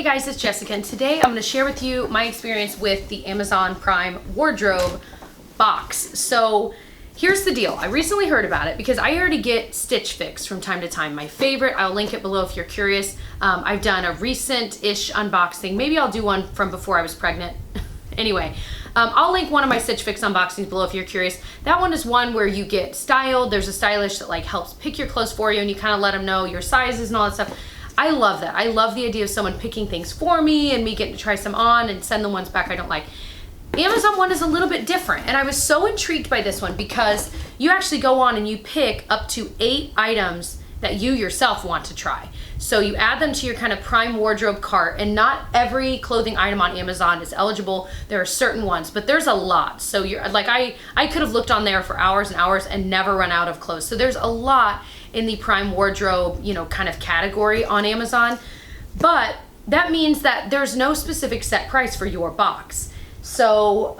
Hey guys, it's Jessica, and today I'm going to share with you my experience with the Amazon Prime wardrobe box. So here's the deal. I recently heard about it because I already get Stitch Fix from time to time. My favorite, I'll link it below if you're curious. I've done a recent-ish unboxing. Maybe I'll do one from before I was pregnant. Anyway, I'll link one of my Stitch Fix unboxings below if you're curious. That one is one where you get styled. There's a stylist that like helps pick your clothes for you, and you kind of let them know your sizes and all that stuff. I love that. I love the idea of someone picking things for me and me getting to try some on and send the ones back I don't like. Amazon one is a little bit different, and I was so intrigued by this one because you actually go on and you pick up to 8 items that you yourself want to try. So you add them to your kind of Prime wardrobe cart, and not every clothing item on Amazon is eligible. There are certain ones, but there's a lot. So you're like, I could have looked on there for hours and hours and never run out of clothes. So there's a lot in the Prime wardrobe, you know, kind of category on Amazon. But that means that there's no specific set price for your box. So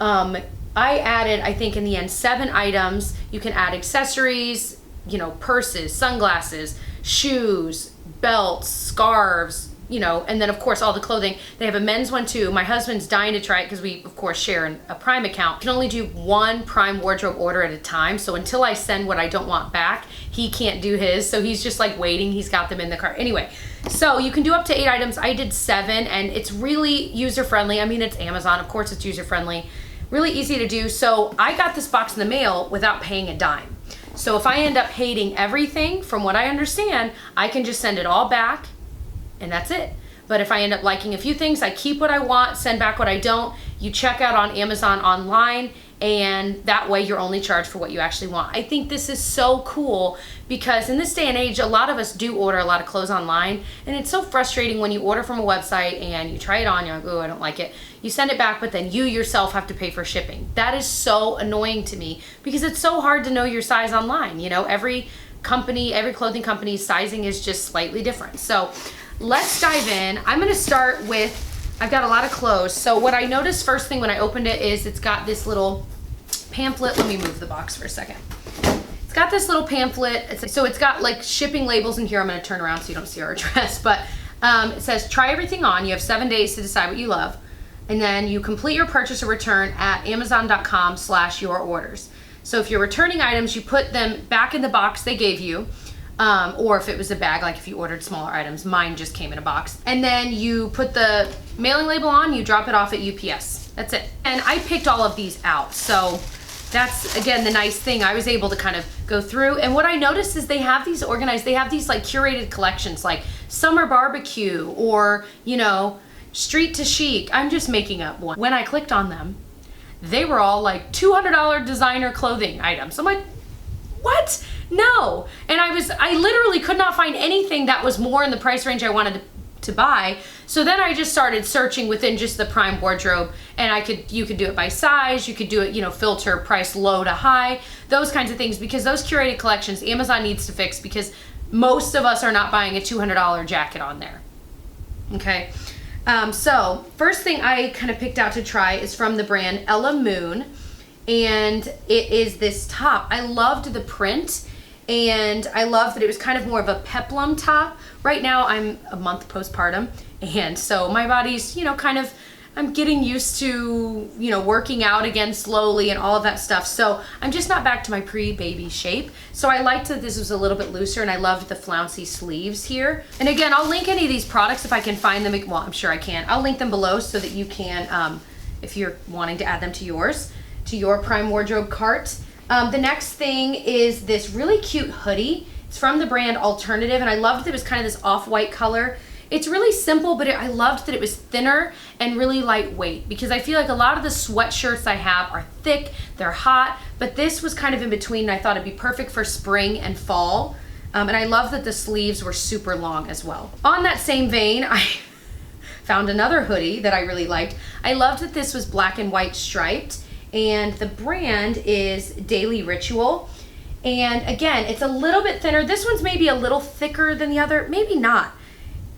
I added, I think in the end, 7 items. You can add accessories, you know, purses, sunglasses, shoes, belts, scarves, you know, and then of course all the clothing. They have a men's one too. My husband's dying to try it because we of course share a Prime account. You can only do 1 Prime wardrobe order at a time. So until I send what I don't want back, he can't do his. So he's just like waiting. He's got them in the cart. Anyway, so you can do up to 8 items. I did 7, and it's really user friendly. I mean, it's Amazon, of course it's user friendly, really easy to do. So I got this box in the mail without paying a dime. So if I end up hating everything, from what I understand, I can just send it all back and that's it. But if I end up liking a few things, I keep what I want, send back what I don't. You check out on Amazon online, and that way you're only charged for what you actually want. I think this is so cool because in this day and age, a lot of us do order a lot of clothes online, and it's so frustrating when you order from a website and you try it on, you're like, oh, I don't like it. You send it back, but then you yourself have to pay for shipping. That is so annoying to me because it's so hard to know your size online. You know, every company, every clothing company's sizing is just slightly different. So let's dive in. I'm gonna start with, I've got a lot of clothes. So what I noticed first thing when I opened it is it's got this little pamphlet. Let me move the box for a second. It's got this little pamphlet. So it's got like shipping labels in here. I'm gonna turn around so you don't see our address, but it says try everything on. You have 7 days to decide what you love. And then you complete your purchase or return at amazon.com/your-orders. So if you're returning items, you put them back in the box they gave you. Or if it was a bag, like if you ordered smaller items, mine just came in a box. And then you put the mailing label on, you drop it off at UPS. That's it. And I picked all of these out. So that's, again, the nice thing. I was able to kind of go through. And what I noticed is they have these organized, they have these like curated collections, like summer barbecue or, you know, street to chic. I'm just making up one. When I clicked on them, they were all like $200 designer clothing items. I'm like, what? No. And I literally could not find anything that was more in the price range I wanted to buy. So then I just started searching within just the Prime wardrobe, and you could do it by size, you could do it, you know, filter price low to high, those kinds of things, because those curated collections, Amazon needs to fix because most of us are not buying a $200 jacket on there. Okay. So first thing I kind of picked out to try is from the brand Ella Moon, and it is this top. I loved the print, and I loved that it was kind of more of a peplum top. Right now I'm a month postpartum, and so my body's, you know, kind of, I'm getting used to, you know, working out again slowly and all of that stuff. So I'm just not back to my pre-baby shape. So I liked that this was a little bit looser, and I loved the flouncy sleeves here. And again, I'll link any of these products if I can find them. Well, I'm sure I can. I'll link them below so that you can, if you're wanting to add them to yours, to your Prime wardrobe cart. The next thing is this really cute hoodie. It's from the brand Alternative, and I loved that it was kind of this off-white color. It's really simple, but I loved that it was thinner and really lightweight, because I feel like a lot of the sweatshirts I have are thick, they're hot, but this was kind of in between, and I thought it'd be perfect for spring and fall. And I love that the sleeves were super long as well. On that same vein, I found another hoodie that I really liked. I loved that this was black and white striped, and the brand is Daily Ritual. And again, it's a little bit thinner. This one's maybe a little thicker than the other, maybe not.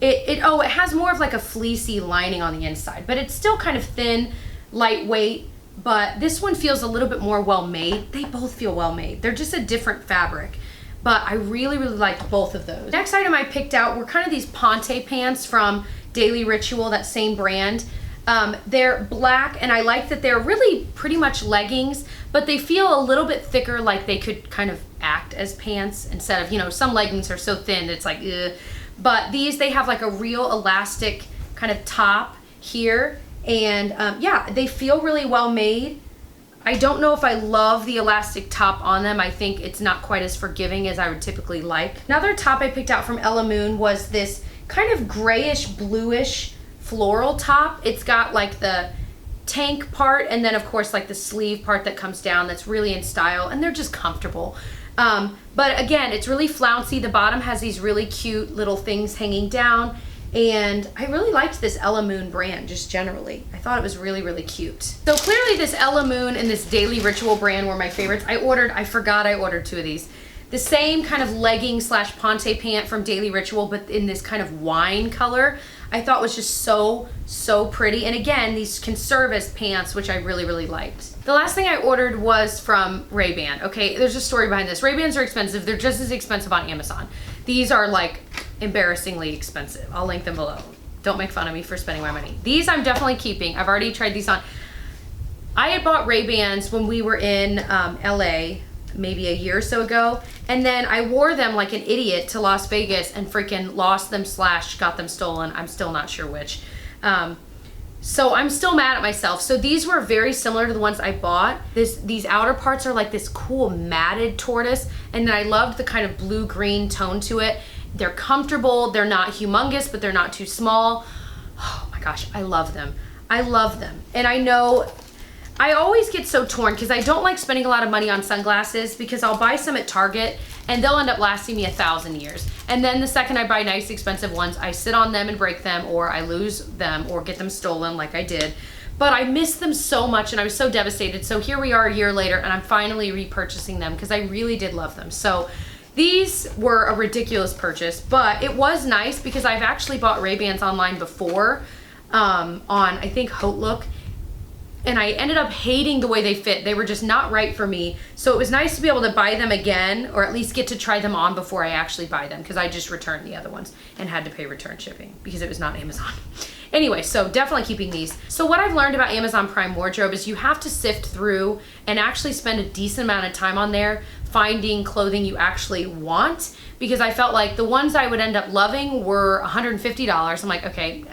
It has more of like a fleecy lining on the inside, but it's still kind of thin, lightweight, but this one feels a little bit more well-made. They both feel well-made. They're just a different fabric, but I really, really liked both of those. Next item I picked out were kind of these Ponte Pants from Daily Ritual, that same brand. They're black, and I like that they're really pretty much leggings, but they feel a little bit thicker, like they could kind of act as pants instead of, you know, some leggings are so thin it's like ugh. But these, they have like a real elastic kind of top here, and yeah, they feel really well made. I don't know if I love the elastic top on them. I think it's not quite as forgiving as I would typically like. Another top I picked out from Ella Moon was this kind of grayish bluish floral top. It's got like the tank part, and then of course like the sleeve part that comes down, that's really in style, and they're just comfortable. But again, it's really flouncy. The bottom has these really cute little things hanging down, and I really liked this Ella Moon brand just generally. I thought it was really, really cute. So clearly this Ella Moon and this Daily Ritual brand were my favorites. I forgot I ordered two of these. The same kind of legging slash Ponte Pant from Daily Ritual, but in this kind of wine color, I thought was just so, so pretty. And again, these can serve as pants, which I really, really liked. The last thing I ordered was from Ray-Ban. Okay, there's a story behind this. Ray-Bans are expensive. They're just as expensive on Amazon. These are like embarrassingly expensive. I'll link them below. Don't make fun of me for spending my money. These I'm definitely keeping. I've already tried these on. I had bought Ray-Bans when we were in LA, maybe a year or so ago, and then I wore them like an idiot to Las Vegas and freaking lost them slash got them stolen. I'm still not sure which. So I'm still mad at myself. So these were very similar to the ones I bought. These outer parts are like this cool matted tortoise, and then I loved the kind of blue-green tone to it. They're comfortable, they're not humongous, but they're not too small. Oh my gosh, I love them. I love them. And I know I always get so torn because I don't like spending a lot of money on sunglasses, because I'll buy some at Target and they'll end up lasting me 1,000 years. And then the second I buy nice expensive ones, I sit on them and break them, or I lose them or get them stolen like I did. But I miss them so much and I was so devastated. So here we are a year later and I'm finally repurchasing them because I really did love them. So these were a ridiculous purchase, but it was nice because I've actually bought Ray-Bans online before on, I think, Outlook. And I ended up hating the way they fit. They were just not right for me. So it was nice to be able to buy them again, or at least get to try them on before I actually buy them, because I just returned the other ones and had to pay return shipping because it was not Amazon. Anyway, so definitely keeping these. So what I've learned about Amazon Prime wardrobe is you have to sift through and actually spend a decent amount of time on there finding clothing you actually want, because I felt like the ones I would end up loving were $150. I'm like, okay,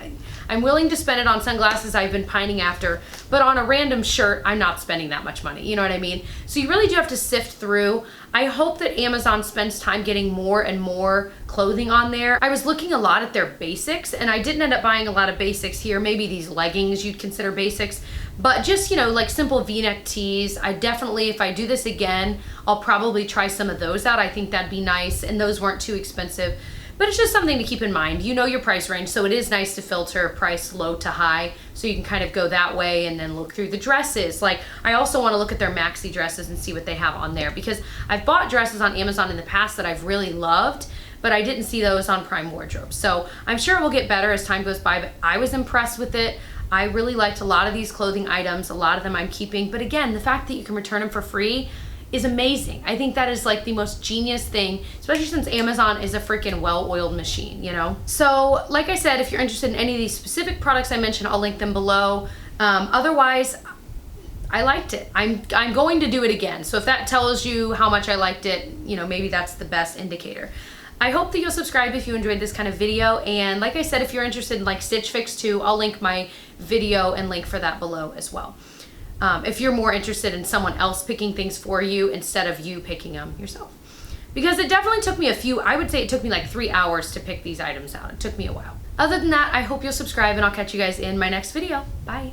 I'm willing to spend it on sunglasses I've been pining after, but on a random shirt, I'm not spending that much money. You know what I mean? So you really do have to sift through. I hope that Amazon spends time getting more and more clothing on there. I was looking a lot at their basics, and I didn't end up buying a lot of basics here. Maybe these leggings you'd consider basics, but just, you know, like simple V-neck tees. I definitely, if I do this again, I'll probably try some of those out. I think that'd be nice, and those weren't too expensive. But it's just something to keep in mind. You know your price range, so it is nice to filter price low to high, so you can kind of go that way and then look through the dresses. Like, I also want to look at their maxi dresses and see what they have on there, because I've bought dresses on Amazon in the past that I've really loved, but I didn't see those on Prime Wardrobe. So I'm sure it will get better as time goes by, but I was impressed with it. I really liked a lot of these clothing items. A lot of them I'm keeping, but again, the fact that you can return them for free is amazing. I think that is like the most genius thing, especially since Amazon is a freaking well-oiled machine, you know? So like I said, if you're interested in any of these specific products I mentioned, I'll link them below. Otherwise, I liked it. I'm going to do it again. So if that tells you how much I liked it, you know, maybe that's the best indicator. I hope that you'll subscribe if you enjoyed this kind of video. And like I said, if you're interested in like Stitch Fix too, I'll link my video and link for that below as well. If you're more interested in someone else picking things for you instead of you picking them yourself. Because it definitely took me I would say it took me like 3 hours to pick these items out. It took me a while. Other than that, I hope you'll subscribe, and I'll catch you guys in my next video. Bye.